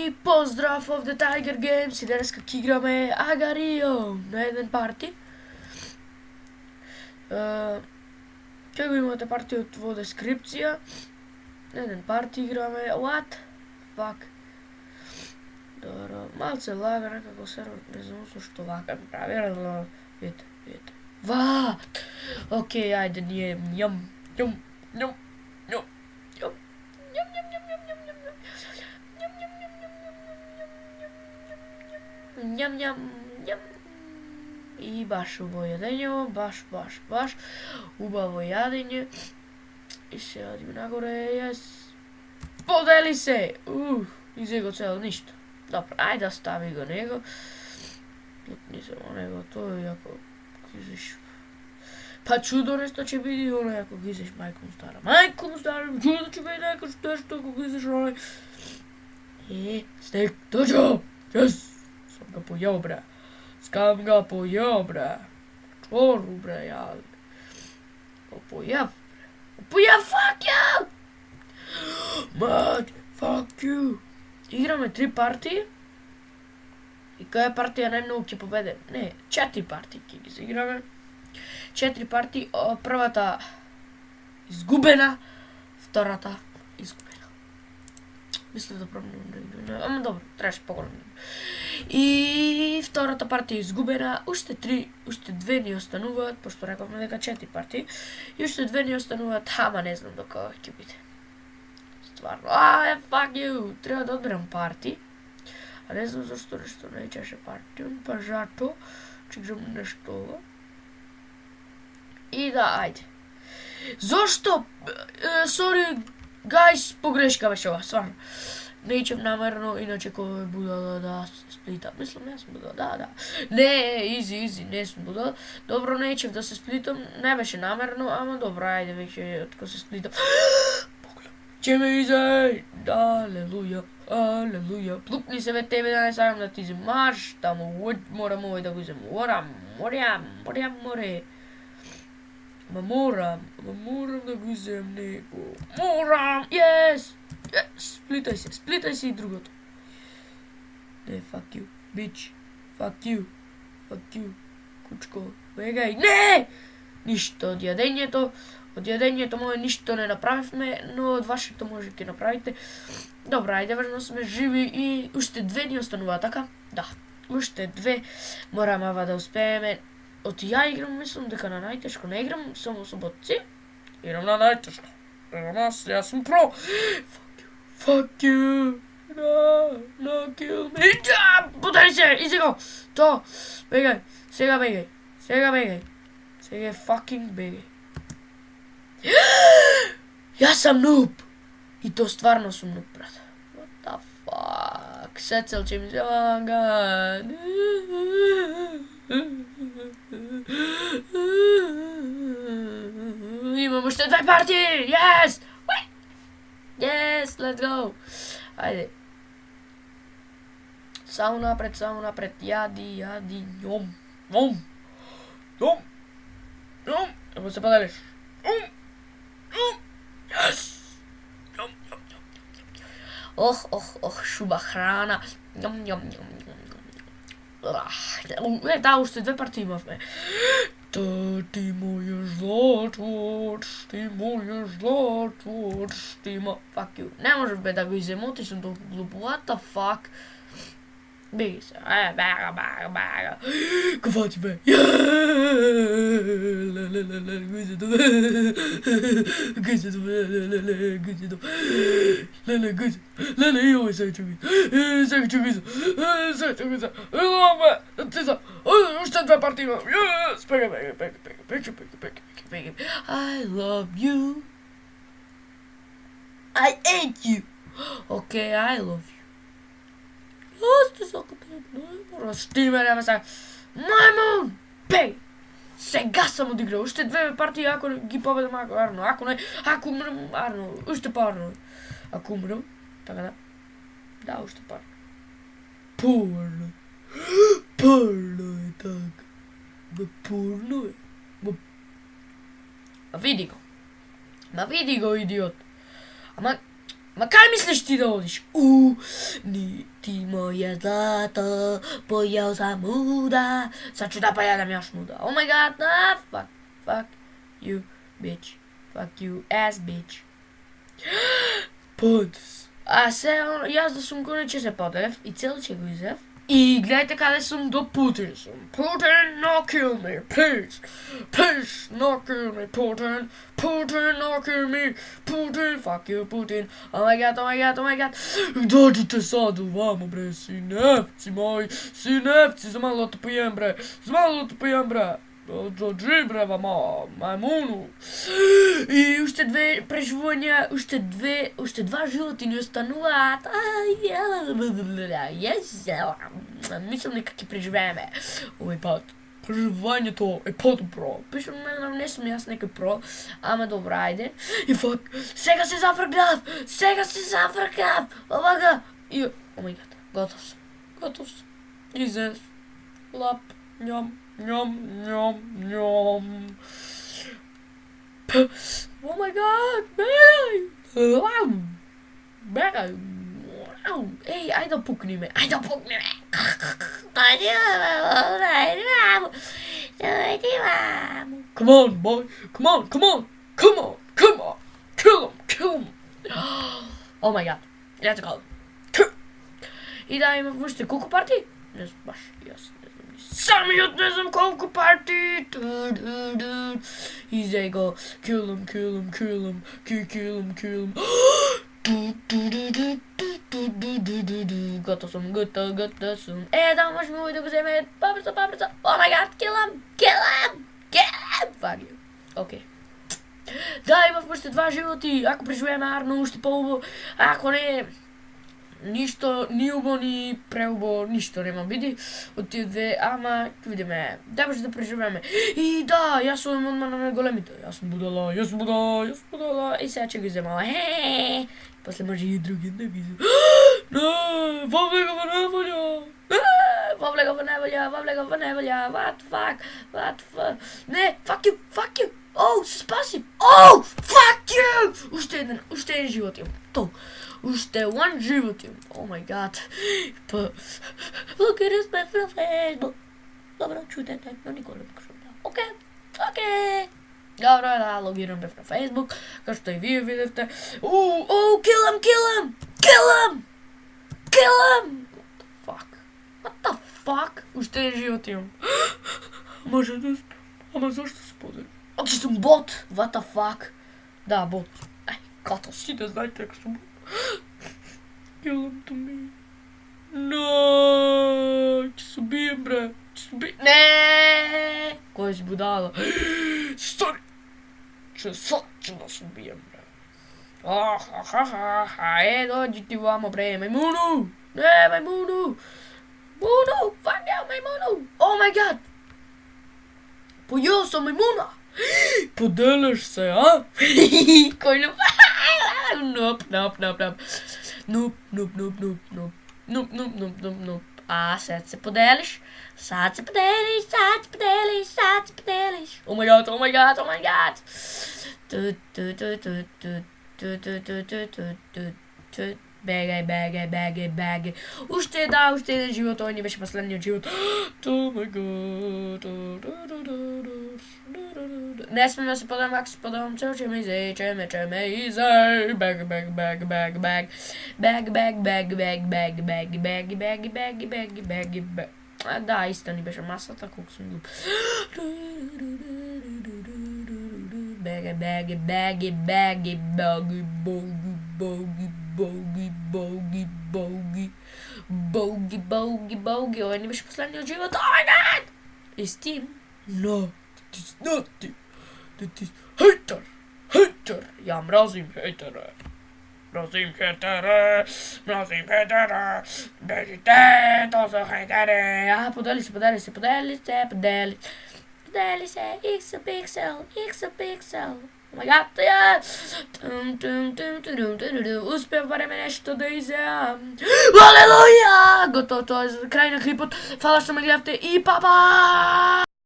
I pozdrav ovdje Tiger Games i danas kak igrame Agario na jedan party. Kako imate partiju od deskripcija. Na jedan party igrame, what? Fuck. Dobro, malce laga nekako server, ne znam što ovakav pravi, vidite. What? Okej, ajde, nije, njom. Njam. I baš ubo jedenje, baš ubavo jadenje. I se jadim nagore, jes. Podeli se! Izego celo ništa. Dobro, ajde da stavi ga nego. Nisam nego, to je jako giziš. Pa čudo nešto će biti ono jako giziš majkom starom. Čudo će biti neko što ako giziš onaj. Stek, dođo! Yes! Sam ga pojeo, bre. Čoru, bre, jali. Opojav, fuck you! Mad, fuck you! Igrame 3 partije. I koja partija najmnog će pobede? Ne, 4 partije ki se igrame. 4 partije, prva ta izgubena, vtora ta izgubena. Mislim da problem ne dobro, trebaš pogledati. I втората партија изгубена, уште две ни остануваат, пошто рековме дека 4 партии, и уште две ни остануваат, ама не знам до кога ќе биде. Стварно, fuck you, треба да одберам парти, а не знам зашто нешто не чеше партију, па зато, че играм нешто ова. И да, ајде. Зошто? Sorry, guys, погрешка беше ова, стварно. Nećem namjerno, inače ko je budala da se splitam. Mislim, ja sam budala, da. Ne, easy, ne sam budala. Dobro, nećem da se splitam, ne беше namjerno, ama dobro, ajde, već je otko se splitam. Pogledam, će me izaj, aleluja. Plukni se ve tebe da ne sagam da ti izmaš, tamo moram ovaj da go izem, moram. Moram da go izem neko, moram, yes! Splitaj se i другото. Не, fuck you, bitch. Fuck you. Кучко, бегай. Не! Ништо од јадењето мое ништо не направивме, но од вашето може ќе направите. Добро, ајде, важно сме живи и уште 2 ни останува, така? Да, уште 2. Морам ава да успееме. Од ја играм, мислам дека на најтешко не играм, само суботци. Играм на најтешко. Јас сум про. Fuck you! No, kill me! Подай се! Изи го! То! Бегај! Сега fucking бегај! Јас сам нуб! И то стварно сум нуб, брат. What the fuck? Сецел че ми се лага! Имам уште 2 партии! Yes! Yes, let's go! Ajde. Samo napred, jadi, njom. Evo se podeliš. Yes! Šuba hrana. Njom. Da, ušte 2 partije imavme. Ti možeš zlatvoč, fuck you. Ne možeš be da go izemo, ti sam toliko glupo, what the fuck? Begi se, baga. Kafati be, Lele, joj, sve ću giza, ušte 2 partije imam, yes, pegaj. I love you. I hate you. Okay, I love you. Ste sakate, štime, nema sad. Majmun! Pej! Сега sam odigrao, ušte 2 partije, ako ги победам, ако не, ако умрем, ušte pa Arno. Ako umrem, така да. Да, ušte pa Arno. Porno je tako. Porno je. Ma vidi go, idiot. Ma kaj misliš ti da vodiš? Ti moje zlato, pojel sam muda. Sad ću da pojedem još muda. Oh my god, fuck you, bitch. Fuck you, ass bitch. Pods. A se, jaz da sam koneče se podev i cijelo će go izev. I gledajte kada sam do Putin sam. Putin, no kill me, please. Please, no kill me, Putin. Putin, no kill me. Putin, fuck you, Putin. Oh my god. Dođite sad ovamo, bre, sinevci moji. Sinevci, za malo te pojem, bre. Dođi, bre, vama, majmunu. I ušte dve preživanja, ušte dva životinje ostanovat. Mislim nekak je preživeme. Ovaj pat. Preživanje to je dobro. Pišem, ne sam jaz nekaj pro. Ama dobro, ajde. I fuck. Sega se zafrkav. Ovoga. I, oh my god. Gotov sam. Izez. Lap. Njom. Oh my god, begaj. Ej, ajde pukni me. Come on, boy. Come on. Kill him. Oh my god, let's go. I da ima možete koliko partij? Ne znam, baš jasno. Sam jut ne znam koliko party. Easy go. Kill him. Gotov sam. Da možemo ovdje go zemet. Paprca. Oh my god, kill him. Fuck you. Okej. Da, možete dva životi. Ako preživujeme, naravno ušte polubo. Ako ne... Ništo, ni ubo, ni preubo, ništo nemam vidi od tije dve, ama vidime, da možete da preživeme. I da, ja sam odmah na me golemito, ja sam budala, i sad će ga zemala, posle može i drugi da gizu. Ne, Vavlegova ne volja, what fuck, ne, fuck you, oh, se spasim, oh, fuck you, ušte jedan život imam, to. Ušte one život imam, oh my god, pa, look at this man na Facebook, dobro, čujte, no nikoli ne pokažem, okej, dobro, da, logiram na Facebook, kao što i vi vidite, kill him, what the fuck, ušte jedan život imam, može da spam, ama zašto se podelim, ako sam bot, what the fuck, da, bot, kato si da znajte ako sam bot. Kill him to me. No, će se ubijem, bre. Ne, koja si budala. Stari. Sad ću da se ubijem, bre. Dođi ti vamo, bre, majmunu. Ne, majmunu. Fuck you, majmunu. Oh my god. Pojeo sam majmuna. Podeliš se, a? Koji lup. Nope. A sad se podeliš. Oh my god. Begaj. Ušte jedan život, on je već poslednji život. Oh my god. Ne smijem da se podam, ako se podam, ceo će me izej. Bag. Da, isto ni beše masa, tako kako sam glup. Bogi, ovo je ni beše poslednji od života, oh my god! I s tim, no, that is nothing, that is hater, ja mrazim hatere. Bežite, to su hajtere. A, podeli se, XPixel. Oh my god, ja. Uspio barem nešto da izem. Aleluja! Gotovo, to je kraj na klipot. Hvala što me gledate i pa pa!